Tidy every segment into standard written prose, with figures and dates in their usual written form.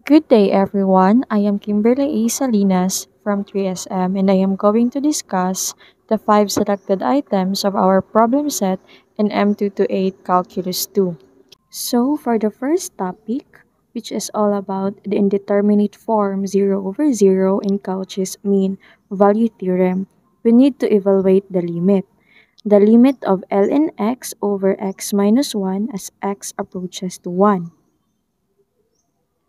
Good day, everyone. I am Kimberly A. Salinas from 3SM and I am going to discuss the five selected items of our problem set in M228 Calculus 2. So, for the first topic, which is all about the indeterminate form 0 over 0 in Cauchy's mean value theorem, we need to evaluate the limit. The limit of ln x over x minus 1 as x approaches to 1.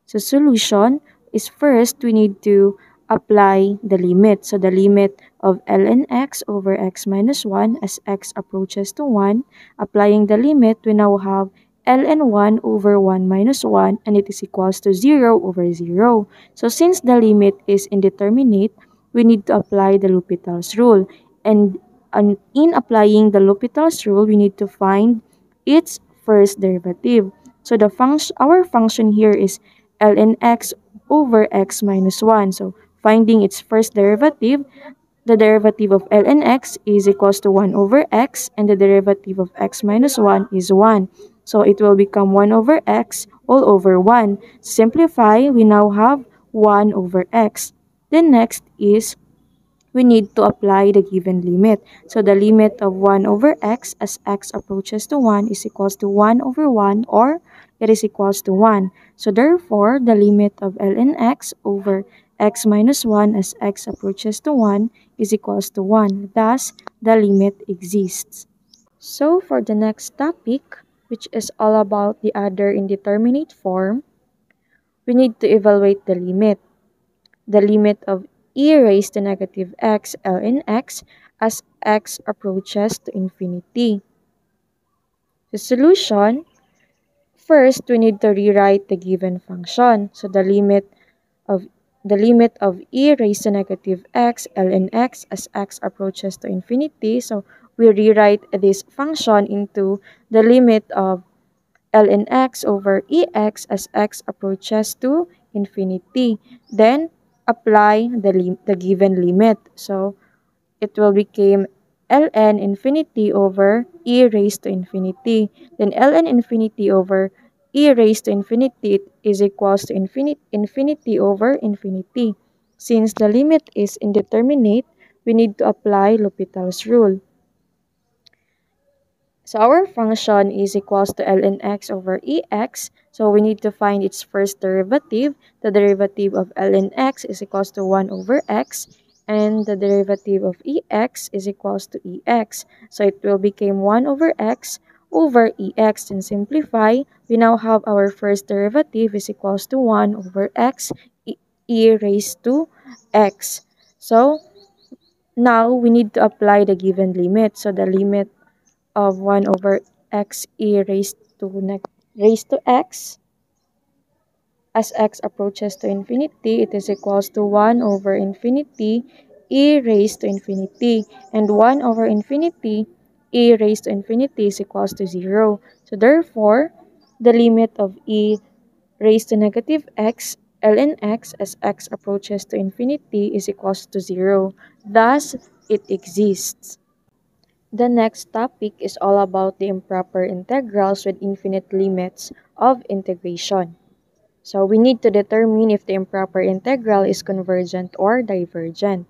So solution is first we need to apply the limit. So the limit of ln x over x minus 1 as x approaches to 1. Applying the limit, we now have ln 1 over 1 minus 1 and it is equals to 0 over 0. So since the limit is indeterminate, we need to apply the L'Hopital's rule. And in applying the L'Hopital's rule, we need to find its first derivative. So our function here is ln x over x minus 1. So finding its first derivative, the derivative of ln x is equals to 1 over x and the derivative of x minus 1 is 1. So it will become 1 over x all over 1. Simplify, we now have 1 over x. Then next is we need to apply the given limit. So the limit of 1 over x as x approaches to 1 is equals to 1 over 1 or it is equals to 1. So therefore, the limit of ln x over x minus 1 as x approaches to 1 is equals to 1. Thus, the limit exists. So for the next topic, which is all about the other indeterminate form, we need to evaluate the limit. The limit of e raised to negative x ln x as x approaches to infinity. The solution, first we need to rewrite the given function. So the limit of e raised to negative x ln x as x approaches to infinity. So we rewrite this function into the limit of ln x over ex as x approaches to infinity. Then apply the given limit. So it will become ln infinity over e raised to infinity. Then ln infinity over e raised to infinity is equals to infinity over infinity. Since the limit is indeterminate, we need to apply L'Hopital's rule. So our function is equals to ln x over ex. So we need to find its first derivative. The derivative of ln x is equals to 1 over x. And the derivative of ex is equals to ex. So it will become 1 over x over ex. And simplify, we now have our first derivative is equals to 1 over x e raised to x. So now we need to apply the given limit. So the limit of 1 over x e raised to x as x approaches to infinity, it is equals to 1 over infinity e raised to infinity, and 1 over infinity e raised to infinity is equals to 0. So therefore, the limit of e raised to negative x ln x as x approaches to infinity is equals to 0. Thus, it exists. The next topic is all about the improper integrals with infinite limits of integration. So we need to determine if the improper integral is convergent or divergent.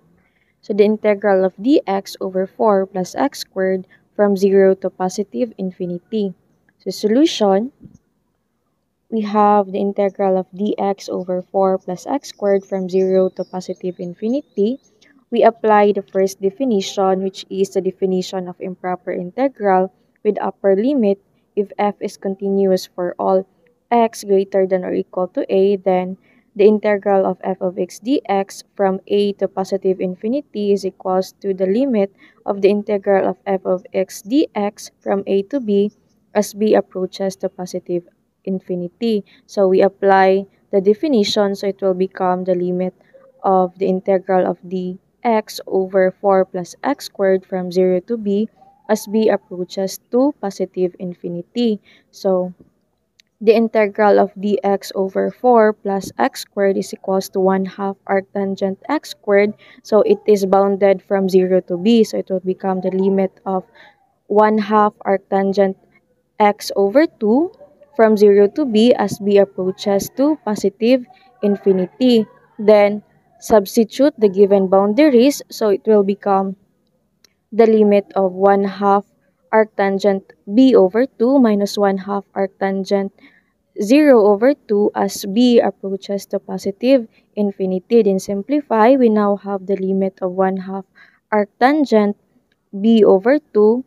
So the integral of dx over 4 plus x squared from 0 to positive infinity. So solution, we have the integral of dx over 4 plus x squared from 0 to positive infinity. We apply the first definition, which is the definition of improper integral with upper limit. If f is continuous for all x greater than or equal to a, then the integral of f of x dx from a to positive infinity is equals to the limit of the integral of f of x dx from a to b as b approaches to positive infinity. So we apply the definition, so it will become the limit of the integral of dx over 4 plus x squared from 0 to b as b approaches to positive infinity. So the integral of dx over 4 plus x squared is equals to 1/2 arctangent x squared. So it is bounded from 0 to b. So it will become the limit of 1/2 arctangent x over 2 from 0 to b as b approaches to positive infinity. Then substitute the given boundaries, so it will become the limit of 1 half arctangent b over 2 minus 1 half arctangent 0 over 2 as b approaches to positive infinity. Then simplify, we now have the limit of 1 half arctangent b over 2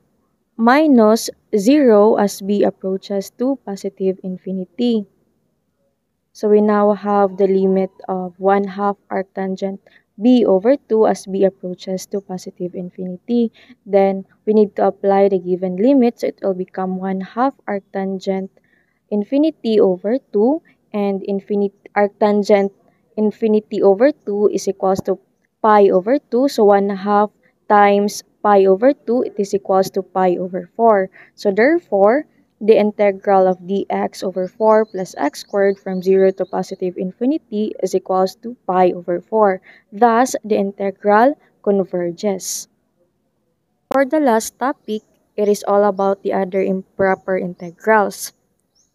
minus 0 as b approaches to positive infinity. So we now have the limit of 1 half arctangent b over 2 as b approaches to positive infinity. Then we need to apply the given limit, so it will become 1 half arctangent infinity over 2, and arctangent infinity over 2 is equals to pi over 2. So 1 half times pi over 2, it is equals to pi over 4. So therefore, the integral of dx over 4 plus x squared from 0 to positive infinity is equals to pi over 4. Thus, the integral converges. For the last topic, it is all about the other improper integrals.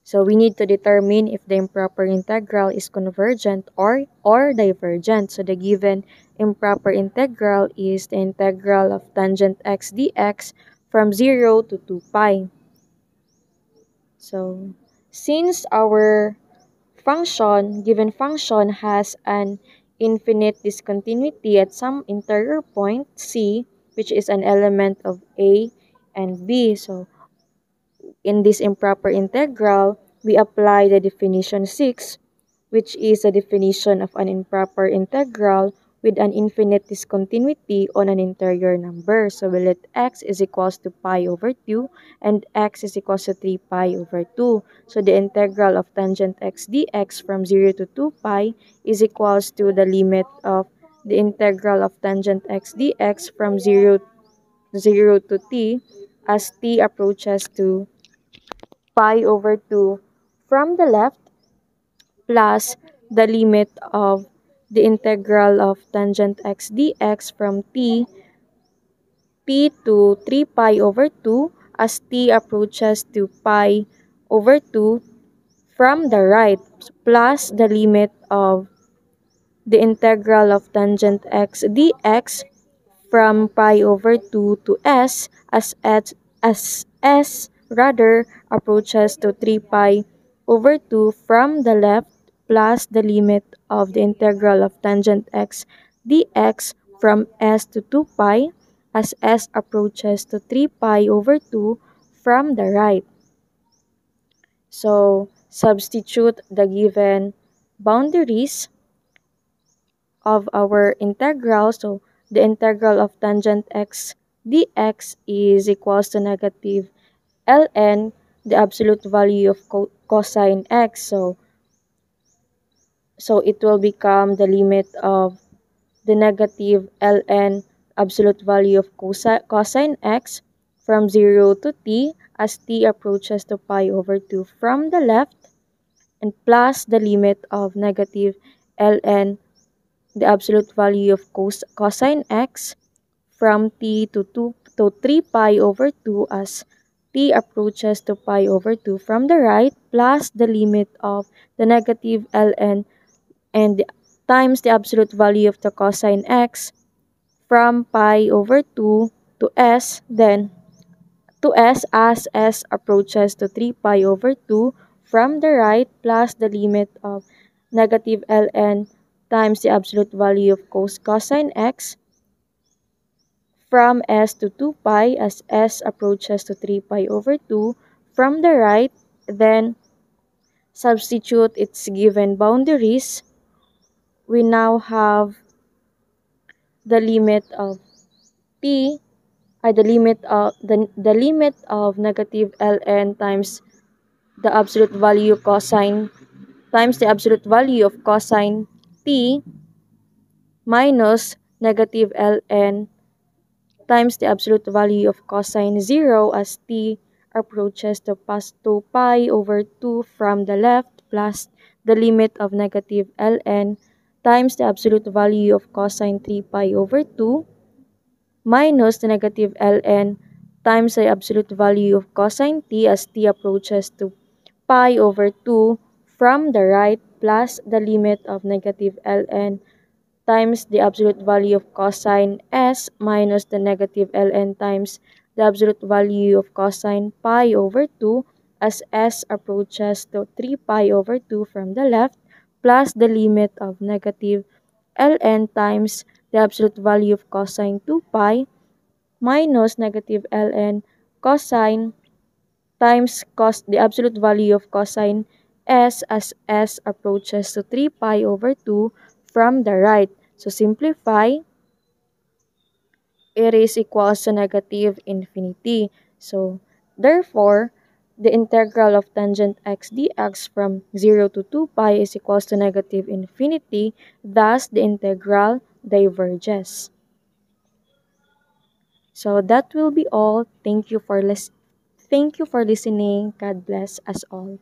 So we need to determine if the improper integral is convergent or divergent. So the given improper integral is the integral of tangent x dx from 0 to 2 pi. So since our given function has an infinite discontinuity at some interior point C, which is an element of A and B. So in this improper integral, we apply the definition 6, which is a definition of an improper integral with an infinite discontinuity on an interior number. So we let x is equals to pi over 2 and x is equals to 3 pi over 2. So the integral of tangent x dx from 0 to 2 pi is equals to the limit of the integral of tangent x dx from 0 to t as t approaches to pi over 2 from the left plus the limit of the integral of tangent x dx from t to 3 pi over 2 as t approaches to pi over 2 from the right plus the limit of the integral of tangent x dx from pi over 2 to s as s rather approaches to 3 pi over 2 from the left plus the limit of the integral of tangent x dx from s to 2 pi as s approaches to 3 pi over 2 from the right. So substitute the given boundaries of our integral. So the integral of tangent x dx is equals to negative ln the absolute value of cosine x. So it will become the limit of the negative ln absolute value of cosine x from 0 to t as t approaches to pi over 2 from the left and plus the limit of negative ln the absolute value of cosine x from t to 3 pi over 2 as t approaches to pi over 2 from the right plus the limit of the negative ln and times the absolute value of the cosine x from pi over 2 to s, then to s as s approaches to 3 pi over 2 from the right plus the limit of negative ln times the absolute value of cosine x from s to 2 pi as s approaches to 3 pi over 2 from the right, then substitute its given boundaries. We now have the limit of t the limit of negative ln times the absolute value cosine times the absolute value of cosine t minus negative ln times the absolute value of cosine 0 as t approaches to pi over 2 from the left plus the limit of negative ln times the absolute value of cosine 3 pi over 2 minus the negative ln times the absolute value of cosine t as t approaches to pi over 2 from the right plus the limit of negative ln times the absolute value of cosine s minus the negative ln times the absolute value of cosine pi over 2 as s approaches to 3 pi over 2 from the left, plus the limit of negative ln times the absolute value of cosine 2 pi minus negative ln cosine times the absolute value of cosine s as s approaches to 3 pi over 2 from the right. So simplify, it is equals to negative infinity. So therefore, the integral of tangent x dx from 0 to 2 pi is equals to negative infinity. Thus, the integral diverges. So that will be all. Thank you for listening. God bless us all.